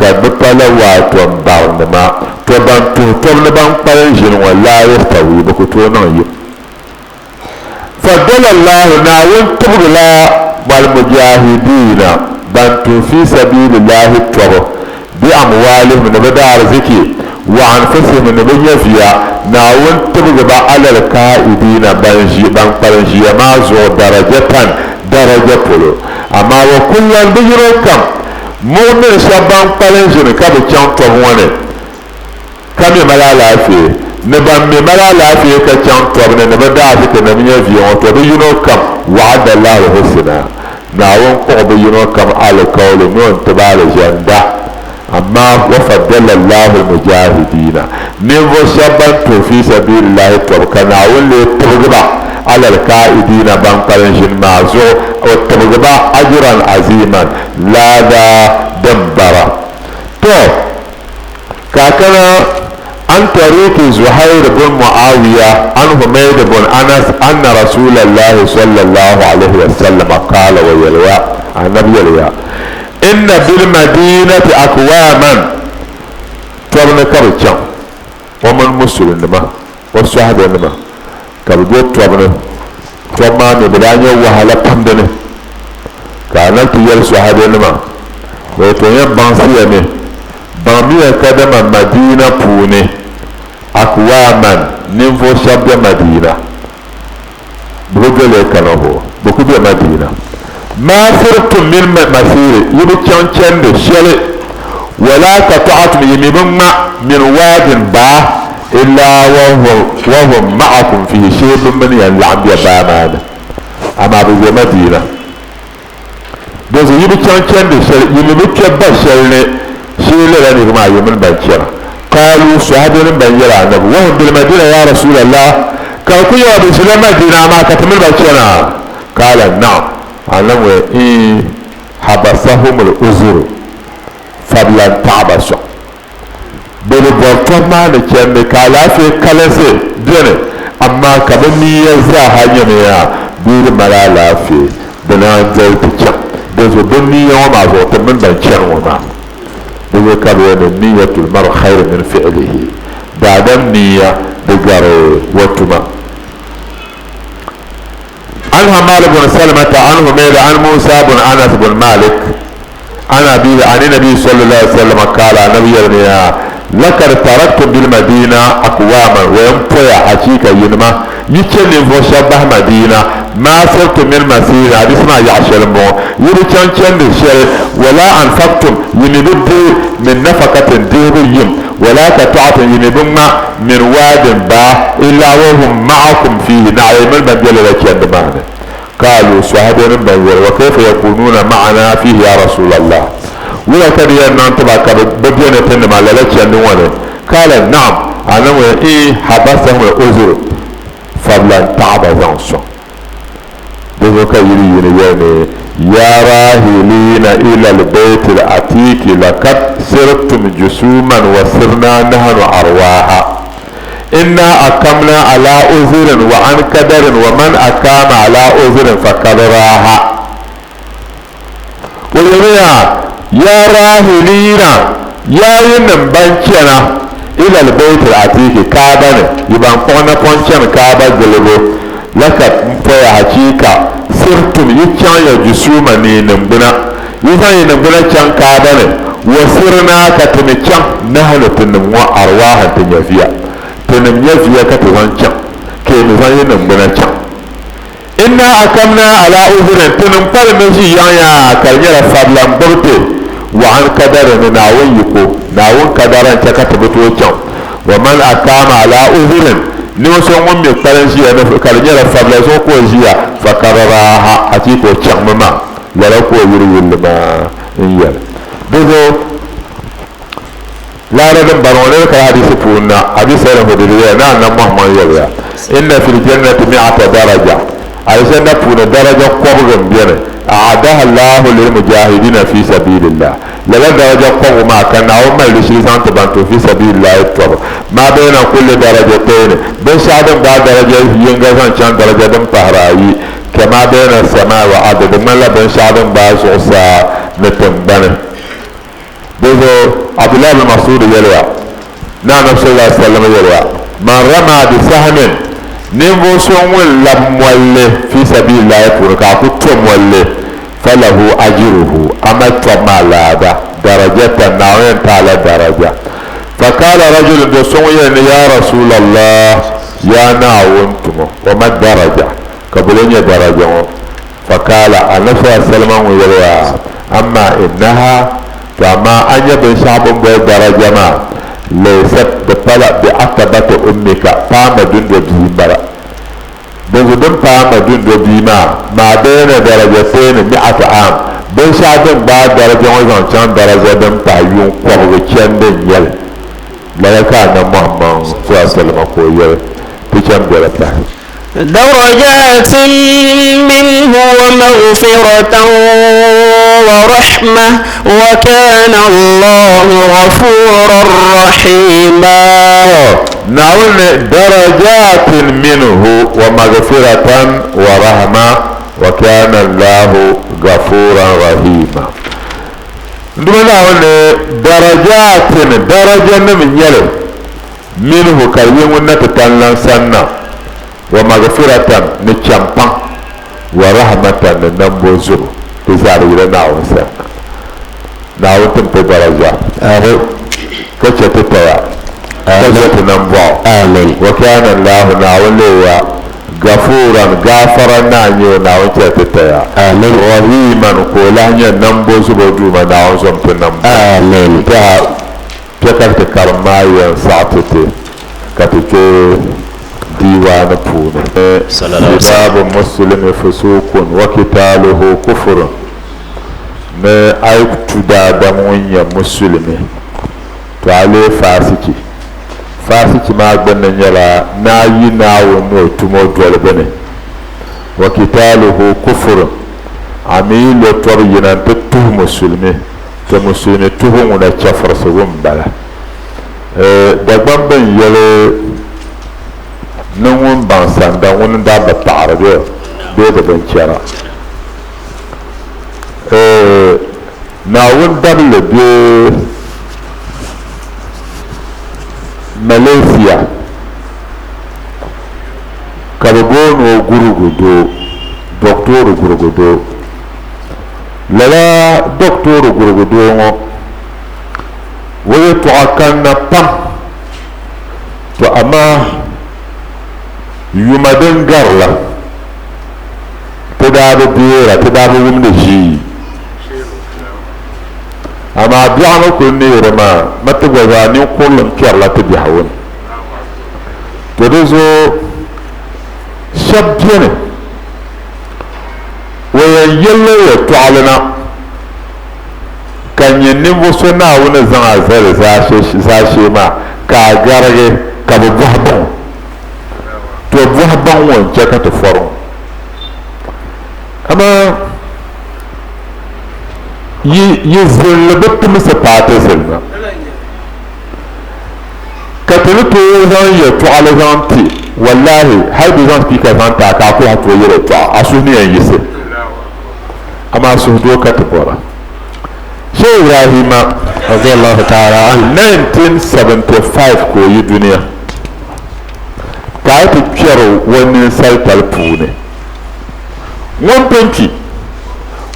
كبقلا واتو بارنما تبانتو تبلبان قلنجين ولا يستوي بكتونا يب فضل الله ناون تبغلا والمجاهدين بانتو في سبيل الله ترى بأموالهم نبدار زكي وأنفسهم نبني فيها ناون تبغى على القائدين بانقلنجي ما زو درجة بلو أما وكلا بجروكم مؤمن شبان قلنجين كابو كان طبوانا كم ملالا فيه نبان مملا لا في كتشان توبنا نبدا في كنمية فيون توب ينو كم وعد الله الحسنى ناون قرب ينو كم على قول نون تبال جندا أما وفضل الله المجاهدين نيفو شبان تو في سبيل الله توب كناون لتبغبا على القائدين بانقرنشن معزو وتبغبا أجرا عظيما لا ذا دمبرا تو كاكنا عن طريق زهير بن معاوية عن حميد بن أنس أن رسول الله صلى الله عليه وسلم قال ويلوى النبي يلوى إن بالمدينة أقواما تبن كرجان ومن مسلم نما والصحابة نما كرجوت تبن نبلانيا وهلا بندنه كانت يل صحابة نما ويتوين بانسيا bamiya kadama madina pune akwaman ninfo shabya madina bugele kanaho bukubya madina ma sirtum min masiri yibi chanchen de shele wala qata'tum yimibma min wadin ba illa wa hum ma'akum fi shaybin min al-ambiya bamana ama bu madina dozo yibi chanchen de shele yimibi kebba shele شيء لنا نجمع يومين بنشرة قالوا صحابين بنجرة النبي وهم بالمدينة يا رسول الله قالوا كل يوم بسلام مدينة ما كتمل بنشرة قال نعم علم إيه حبسهم الأزر فبلا تعبسوا بالبركة ما نكمل قال في كلاسة دين أما كمني يزاها يميا بير ملالا في بنان زوجتك بزو بني يوم عزوت من بنشرة وما بذكر النية المرء خير من فعله بعد النية بجر وتما عن حمال بن سلمة عنه ميل عن موسى بن أنس بن مالك عن النبي صلى الله عليه وسلم قال النبي لقد تركت بالمدينة أقواما ويمطيع حقيقة ينما يتشني فشبه مدينة ما صرت من مسير حديث ما يعشر مو يريتشان تشن الشر ولا أنفقتم ينبد من نفقة ديريم ولا قطعة ينبما من واد با إلا وهم معكم فيه نعيم المنزل لكي معنا قالوا صحابين المنزل وكيف يكونون معنا فيه يا رسول الله ولا كان ينتبه بدينا تنمى لكي نوانا قال نعم أنا إيه حبسهم الأزر فبلا تعب زنصر بذلك يريد يا راهلين إلى البيت العتيق لقد سرتم جسوما وسرنا نحن أرواحا إنا أقمنا على أزر وعن كدر ومن أقام على أزر فقد راها يا راهلين يا ينم بانشنا إلى البيت العتيق كابن يبقى قونا قنشن كابا جلبو لقد مفيا حقيقة سرتم يتشان يجسوما نينمبنا يفان ينمبنا چان كابن وسرنا كتمچان نحن تنمو أرواحا تنيفيا تنميفيا كتوان چان كيمفان ينمبنا چان إنا أكمنا على أذن تنمبر مجي يايا كالنيرا فابلان برتي وعن كدر ناون يكو ناون كدران تكتبتو چان ومن أقام على أذن نوسو ممي قرنشي كالنيرا فابلان سوكو جيا فكرراها أتيكو چانمما ولكو يريد لما إيال بذو لا ردن برونيك الحديث فونا حديث سيرا فدريا نعم محمد يبيا إن في الجنة 100 درجة علشان نفون درجة قبر بينا أعدها الله للمجاهدين في سبيل الله للا درجة قبر ما كان أول ما يلشيزان تبانتو في سبيل الله الطبع ما بين كل درجتين بس عدم بعد درجة ينغزان شان درجة دم طهرائي كما بين السماء وعدد من لا بين شعدم بعض عصا نتنبنه بذو عبد الله بن مسعود يلوى نعم صلى الله عليه وسلم يلوى من رمى بسهم نموسون لمولي في سبيل الله يقولك تمولي فله أجره أما تمالا درجة ناوين تعالى درجة فقال رجل دسوين يا رسول الله يا ناونتم وما الدرجة قبلين درجة فقال النبي صلى الله عليه وسلم يلوى أما إنها فما أن يبن شعب بدرجة ما laysat bipala bi atabata ummika paama dundo biimbara bonzo dum paama dundo biima ma bayna darajatayn mi'ata am ben shadin ba daraja wazan can daraja dan tayun kwabgo cenden yel laka na muhammad sallallahu alaihi wasallam ko yel ticham darata درجات منه ومغفرة ورحمة وكان الله غفورا رحيما. نقول درجات منه ومغفرة ورحمة وكان الله غفورا رحيما. نقول درجات درجة من يلو منه كريم نتتنى سنة ومغفرة نتشامبان ورحمة ننبوزو تزاري لنا وسنة نقول تنبو درجة كتشتتيا كتشت ننبو آمين. وكان الله نقول غفورا غافرا نانيو نقول تشتتيا آمين. رحيما كولانيا ننبوزو بدوما نقول سمت ننبو آمين. تكرت كرمايا ساعتتي كتكي ديوان بونا كتاب مسلم فسوق وكتاله كفر ما أيك تدادم ويا مسلم تعالي فاسكي ما بنا يلا ناي ناو نو تمو دول بني وكتاله كفر عميل طرينا تتوه مسلمي تمسلمي تهم ولا تشفر سوم بلا دغبان بن يلو نون بانسان دا ون دا بتعرض بيد بنشرا ناون دبل بي ماليزيا كاربون وغورغودو دكتور غورغودو لا دكتور غورغودو ويتوكلنا بام تو اما yumaden garla tedaabe biira tedaabe wumde ji ama bi'ama ko neerema matagwa ni kullum kerla tibihawun to dezo shabjene waya yelle ya tu'alana kanye nimbo sona wona zanga zare za shema ka garage ka buhbon to buhban wance ka ta faru amma yi zirlabattu musu fata zirna ka tuni to zan yi tu'ala zan ti wallahi har da zan fi ka zan ta ka ko hato yi da tu'a a su ne yi sai amma su doka ta fara shi ibrahima radiyallahu ta'ala an 1975 ko yi duniya ka ta kyaro wani sarkar pune wani penki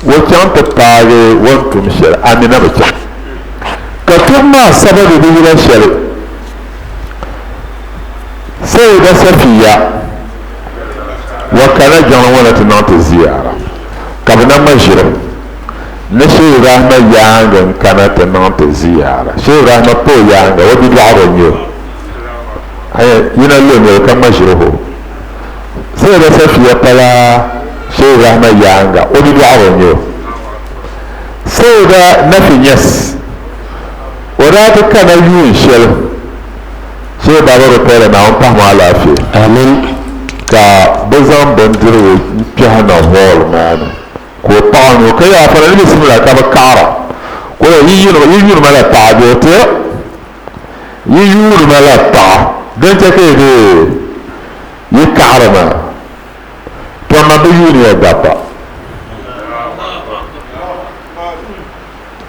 wacan ta tare wani tumshir amina bace ka tumma sababu da wurin shari sai da safiya wa kana jan wani tunan ta ziyara kabina mashirin na shi rahma yangan kana tunan ta ziyara shi rahma po yanga wani da'aron yau yana lomar kan mashirho sai da safiya fara shi rahma yanga wani da'aron yau sai da nafin yas wadata kana yiwun shir sai ba baro fere na wani fahimta lafiya amin ka bazan bandirwa pihana hall man ko ta'anu kai ya fara ne simila ka ba kara ko yi yi mala ta'abiyote yi mala ta'a don ta kai da yi karama to ma bi yuni ya gaba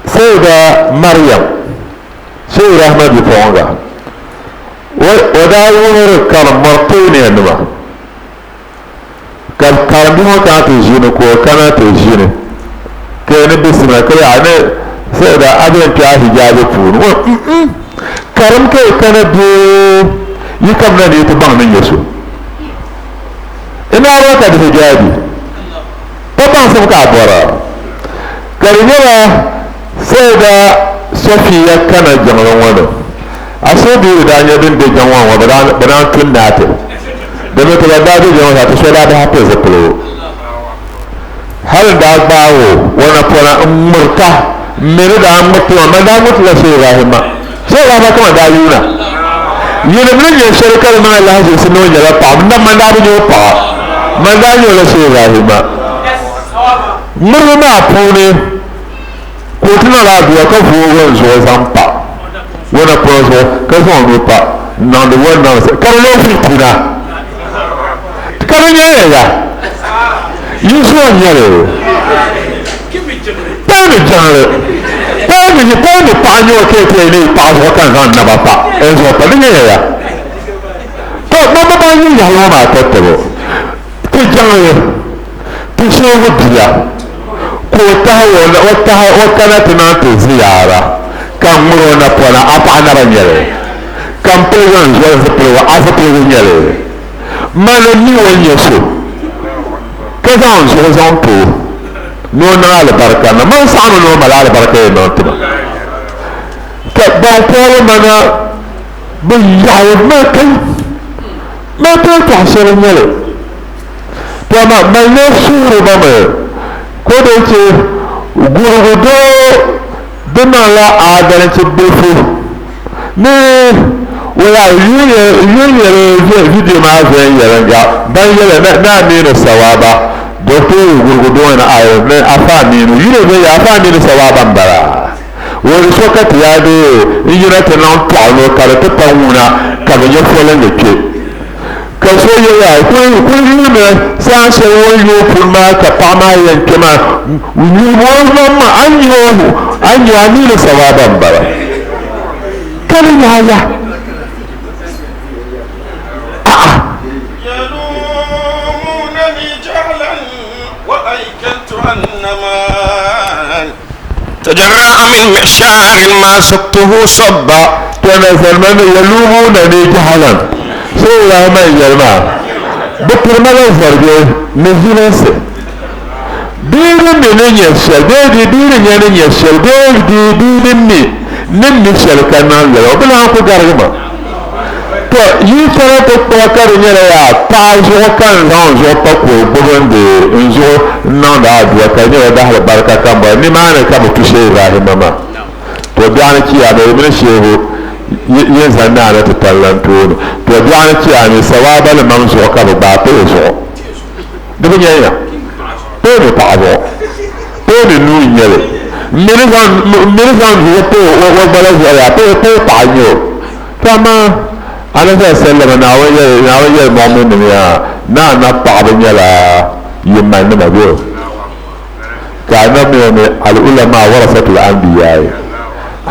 sai da maryam sai rahmat bi fonga wada wuri kalmar ne numa kalmar mo ka ta jini ko kana ta jini kai ne bismillah kai ane sai da abin ta hijabi furu karam kai kana biyo yi kam na ne ta ban nan yaso ina raka da hijabi ta ban sun ka bora karimira sai da safiya kana jama'a wannan أصدق دانيا بن دجوان وبران كناتي دمت الأداد جوان هتشولا بها تزبلو هل داك باو وانا قولا مرتا من دا مطلع من دا مطلع سيغاهما سيغاهما كما دا يونا ينبني يشاركال من الله سنو جلا طعم من دا بنيو طعم من دا يولا سيغاهما مرنا پوني كوتنا لا بيا كفو ونزو زنبا وانا قولا كفو ونوبا ناند وانا كارلو فيتنا كارلو يا يسوع يلو تاني جانر تاني بانيو كيتلي بازو كان غان نبابا ازو بني يا تو ماما بانيو يا لوما تتبو تجانر تشوف بيا كوتا وكانت نانتي زيارة كم مرونا بونا أبانا بنيلي كم بيجان زوزبلو أزبلو بنيلي ما نمي ونيسو كذا زوزان تو نونا البركة ما سامو نوما البركة نانتما كباطل منا بيجاوب ما كي تحصل نيلي كما ما يسور بما كودتي غورغدو دنا لا آدرت بفو ني ولا يو فيديو ما زين يرجع بين نا مين الثوابا دكتور غورغدو انا اي افامين يو افامين ثوابا برا ورسوكت يا دي يجرت نان طالو كارت تاونا كابيو فولن دكي كسو يا كل يوم سانسي ويو فما كطعما ينكما ويوم ما انيو امين ثوابا برا كان يا يلومونني جهلا وايكلت انما تجرأ من معشار ما سقته صبا كان سلمان يلومونني جهلا سوى ما يلما بكر ما يفرجه نزلس دين من يشل دين يشل دين نمي شل كان يلو بلا أكو كارجما تو يفرق توكر يلا تاجو كان زانجو تكو بغندي انجو ناندا دوكا يلا ده البركة كم بني ما أنا كم تشيء راهي ماما تو بيانا كي أنا من شيء ينزلنا على تتلانتون تو بيانا كي أنا سواب المنزو كم باتيزو ده بنيانا توني تعبو توني نوي يلا ميرزان يتو وبلاش يلا تو تعيو كما أنا سأسلم ناوية المؤمن يا نطع بنيلا يمن مبيو كان من العلماء ورثة الأنبياء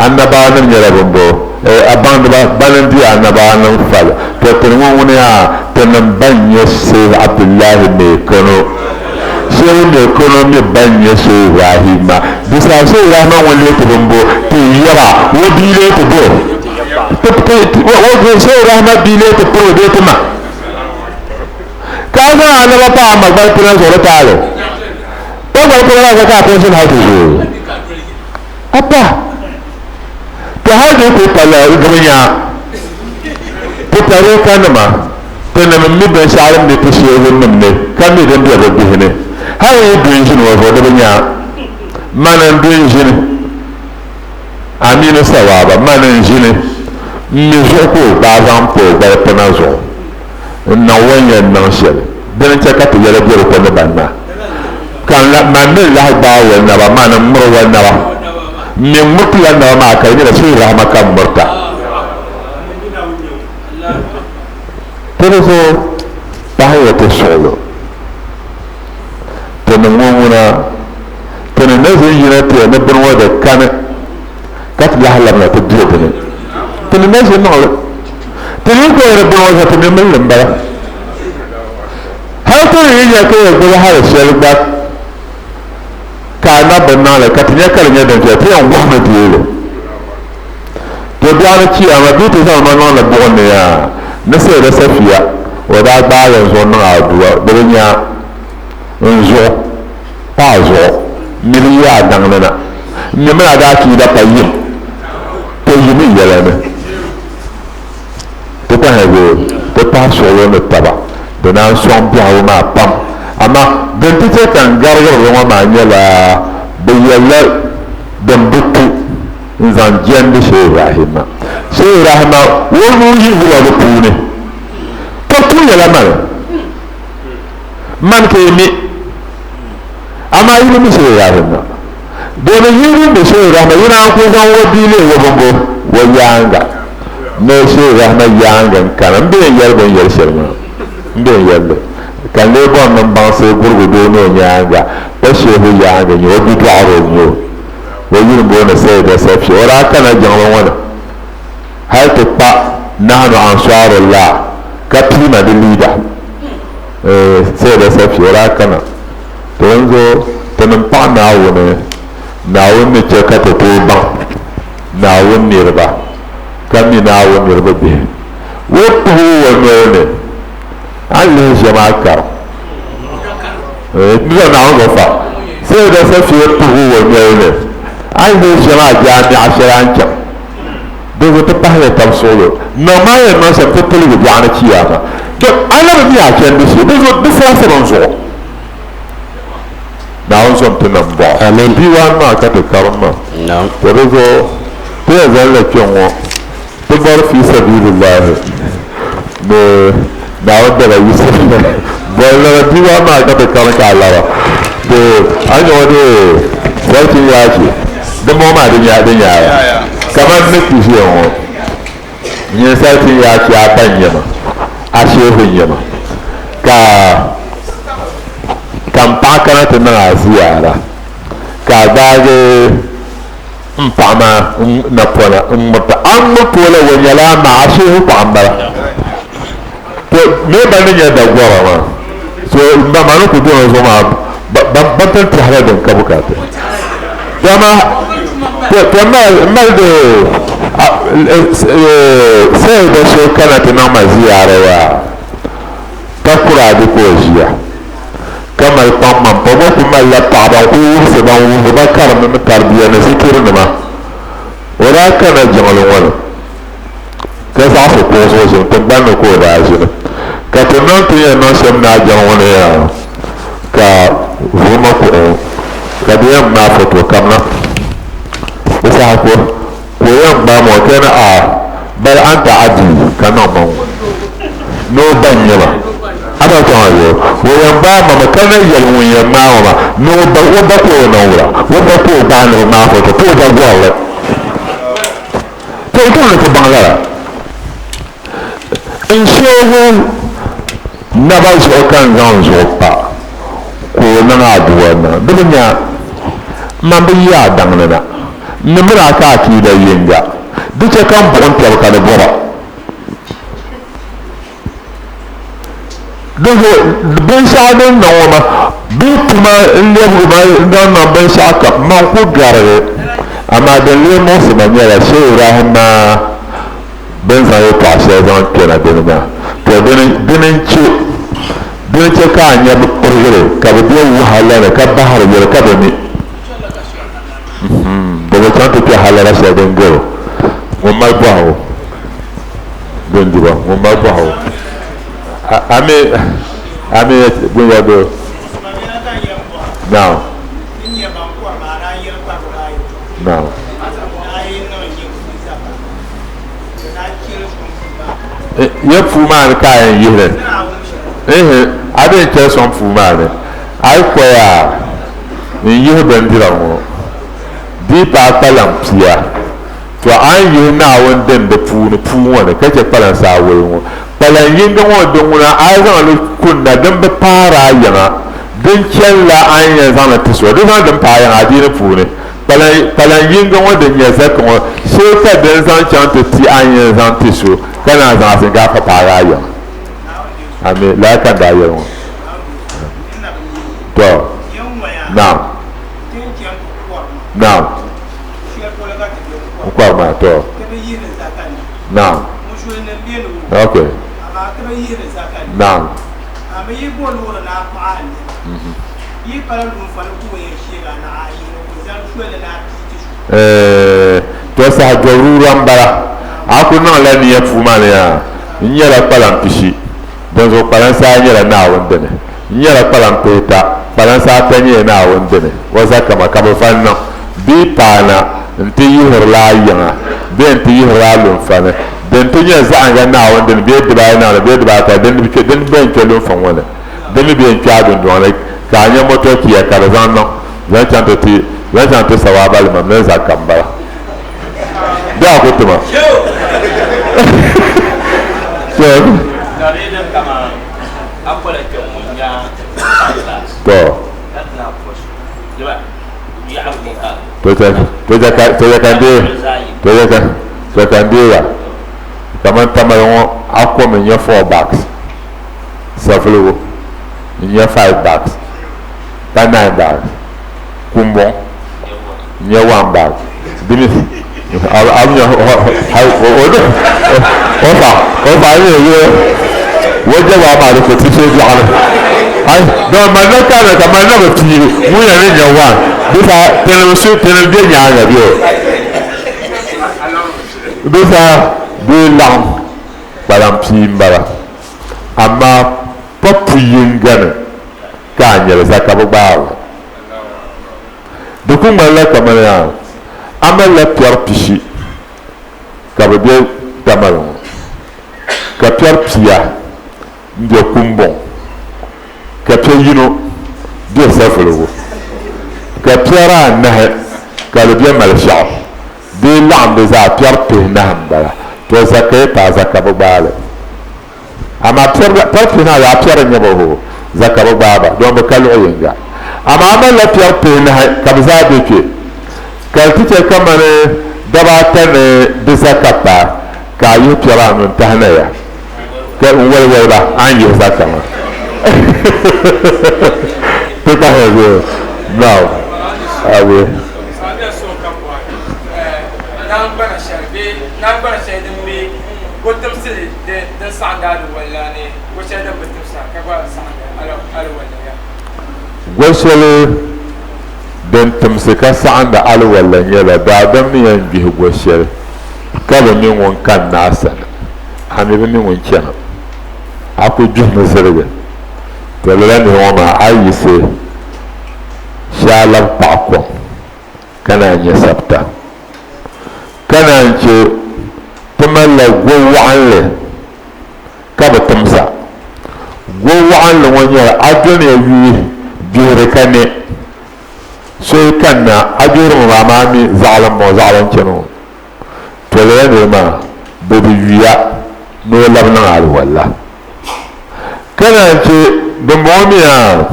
أنا بانا نيلا بمبو أبان بلندي أنا بانا فل تتنمون يا تنبني السيد عبد الله ميكونو سيد ميكونو مبني السيد إبراهيم بس السيد إبراهيم وليت بمبو تيرا وبيليت بو وجه رحمة دينه تبرودي تما كذا أنا بابا ما بقول زور تعالى بقول كذا كذا أبوسن هاتوزو أبا تهاجم كتلا إدريا كتلا كانما كنا من مبين شعرم نتشيء منه كم يدين بيربيه هاي يدريجن وفوق بنيا ما ندريجن أمين سوابا ما نجينه ميزوكو بعضهم بقى بنازو النوين الناشل بنتي كاتو يلا بيرو كنا بنا كان لا ما من لا باو النبا ما نمر والنبا من مطل النبا ما كان رسول الله ما كان مرتا ترزو بهاية السولو تنمونا تننزل جناتي نبنوا ده كان كاتب لحلمنا تدريبني تلميذ النور تلميذ ربنا وجه تلميذ لمبا هل ترى يجي كي يقول هذا الشيء بعد كأنه بناله كتير كلمة دنجة تيجي محمد يقوله تبي أنا شيء أما بيت إذا ما نقول بقولني نسي رسفيا وده بعد يزورنا عدوا بدنيا نزور بازو مليار دعنا نمنا ده كذا طيب طيب يلامه yo to pa so yo ne taba de na so biawo ma pam ama den ti kan gargar ro ma nyala be yalla dem butu nzan jende she Ibrahima wo yi wo ba pune to tu yalla man ke mi ama yi mi she Ibrahima de ne yi mi she Ibrahima yana ko zan wodi le wo bongo wo yanga ne she Ibrahima yanga kan be yarban yar sharma be yarba kan le bon nan ba se gurgu do no yanga ba shehu yanga ni wo bi garo ni wo yi mo na sai da safi ora kana jama'a wana har to pa nahnu ansarullah katima da leader sai da safi ora kana to yanzu tanin pa na wani ce ka ta to ba na wani nirba kami na wani nirba bi wato wani ne Allah jama'a ka ni na wani fa sai da safi wato wani ne Allah jama'a jami'a shiranka dogo ta pahle tam solo no ma ya no se ko tele bi ana ciyama to ala bi ya ken shi dogo bi sa se bonzo da on som tunam bo amen bi wan ma ka to karma no to dogo to ya zalla kyonwo to bar fi sabilillah no da wanda ba yi sai bo la bi wan ma ka to karma Allah to ayo de sai ya ce da mo ma din ya kamar nufi shi yawon yin sarkin ya ce a ban yama a shehun yama kan pakarata nan a ziyara ka gage mpama na pona mutta an mutuwa wani yala ma a shehu kwambara to me ba ni yadda gwara ma so ba ma nuku don zo ma bantan tare da ka bukata dama mal de sai da so kana tana ma ziyara ta kura da ko jiya kamar pamman pa ko kuma la pa ba ko se ba wo ba kar na tarbiya na zikirin ma ora kana jamal wala ka sa ko so so to ban ko da shi ka to non to ya no sem na jan wala ya ka ruma ko ka da ma foto kamna isa ko yan ba mo kana a bar anta aji kana mo no banye ba aba to ayo wo yan ba ma kana yalwun yan ma no ba wo ba ko no wura wo ba ko ba no ma ko to ba gwala to ko bangala in shehu na ba zo kan zan zo pa ko na aduwa na dunya man bi ya dangana nimira ka ki da yinga duka kan bon ta ka da gora duka bin sadin na wama bi kuma inda ba dan na bin saka man ku garare amma da le mo su ban ya shi rahama bin sai ta sai zan kira dinna to dinin ce ka anya bi kurgure ka bi wahala ka bahar ya ka da ni daga can take halara shi don gero mun mai bawo don duba mun mai bawo ame gun ya do now ya fuma kayan yire abin ce son fuma ne ai koya in yi ban dira mu di pa palam pia to an yi na wanda da fu wanda kace palan sa wurin palan yin ga wanda muna ai zan lu kunna dan ba fara yana dan kella an ya zana tiso dan dan pa yana adini fu ne palan yin ga wanda ya zaka wa sai ka dan zan chanta ti an ya zan tiso kana zan sai ga fa fara yana ame la ka da yana to now kwa ma to now okay now to sa garuran bara aku na la ni fuma ne ya nyela palam pishi don zo palansa nyela na wondene nyela palam peta palansa tanye na wondene waza kama kabo fanna bi pana nti yihirla yanga bi nti yihirla lum fane den to nya zanga na wondene bi diba na bi diba ta den bi den ben ke lum fan wala den bi en tiado don like ka nya moto ki ya kala zanno za chanto sawaba le mamna za kambara da ko tuma so to kaman tamayo akko men ya 4 bags saflo ya 5 bags ta 9 bags kumbo ya 1 bag bini amnya ofa ye wajaba ma da kuti sai ji ala ai don man na kana kamar na ba fi mu ya ne yawa bisa television television ya ga biyo bisa bilang balam pimbara amma papu yingana kanya zakabu bawo dukun mala kamar ya amala piar pishi kabe tamalo ka piar pia ndio kumbo ka pia yino dio safalo ka piara na ka le bien mal sha de lambe za piar pe na hambara to zakai ta zakabu bale ama piar pe na ya piar nyabo zakabu baba don ba kalu yinga ama amala piar pe na ka za de ke ka tice kamar gabatar da zakata ka yi piara nun ta hanaya ka walwal ba an yi zakama to ka hawo now awe nan bana shaidin me gotum sile den sanda wala ne ko shaidan gotum sa ka ba sanda ala wala ya gwasole den tumse ka sanda ala wala nyela da dam ni yan bi gwasole ka ba min won kan nasa ami bi min won kena aku juhna zerbe to la ni wona ayise shala pako kana nya sabta kana ce tumalla gowa'anle kaba tumsa gowa'anle wanyar adon ya yi jure kane so kanna ajuru mamami zalan kino to le ne ma bebi wiya no labna al walla kana ce da momiya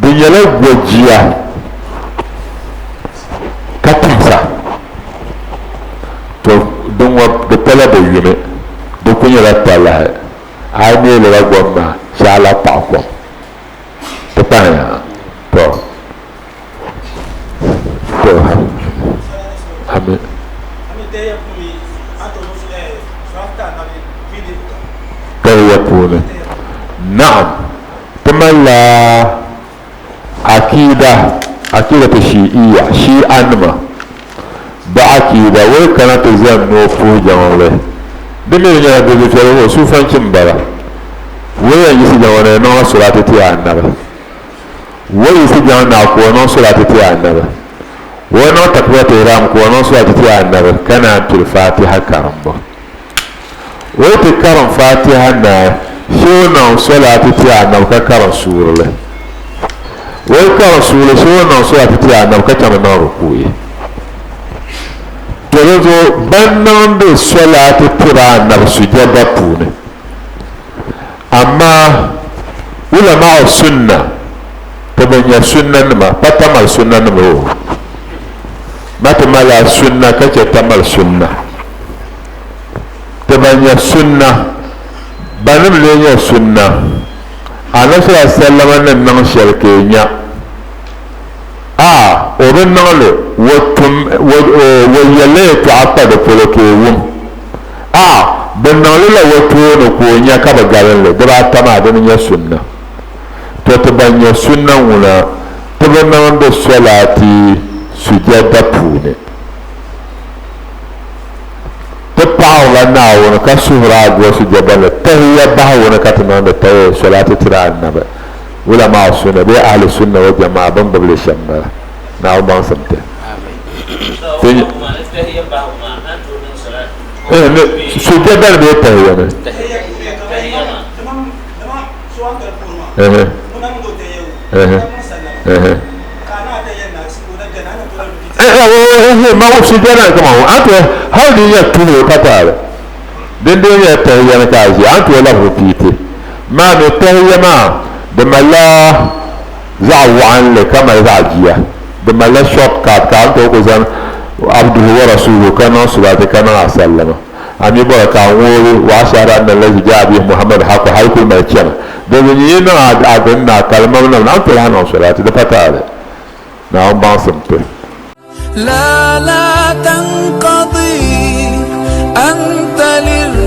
binyala gojiya ka tumsa to don wa da tala da yune da kun yara tala ai ne le gomma shala pa ko to pana to amen ya pune na'am tamalla akida ta shi'an ma ba akida wai kana ta zan no ko jama'a dole ne ya da fere su fancin bara wai yi su jama'a no surata ti annaba wai su jama'a ko no surata ti annaba wai no takbiratu ihram ko no surata ti annaba kana fil fatiha karamba wai ta karan fatiha na shi na surata ti annaba ka karan surale wai karan surale shi na surata ti annaba ka tana na rukuyi zo bannan da salatu tura na sujada pune amma ulama sunna to banya sunna ma patamal sunna no mata mala sunna kace tamal sunna to banya sunna banam le ya sunna anasa sallama nan sharkenya oben nangalo woyele to apa de poloke wum ben nangalo la woto no ko nya ka ba garan le da tama da nya sunna to banya sunna wala to ben nan do salati sujada pune to paula ناون كسورة غوش جبل تهي بحون كتنان التهي صلاة ترى النبي ولا ما السنة بي أهل السنة والجماعة بنبغل الشمال ناو ما سمته سجدان بي تهي ما هو سجدان كما هو أنت هل يكتبه كتاب دين يتهي كازي أنت ولا هو بيتي ما نتهي ما بملا زعو عن لكما زعجية بملا شوط كانت وكذا عبده ورسوله كان صلاة كان أسلم أن يبارك عنه وأشهد أن الذي جاء به محمد حق حي كل ما يتشمع دنينا عدنا كلمة من أنت لنا صلاة دفتها نعم باصمته لا تنقضي أنت للرحمة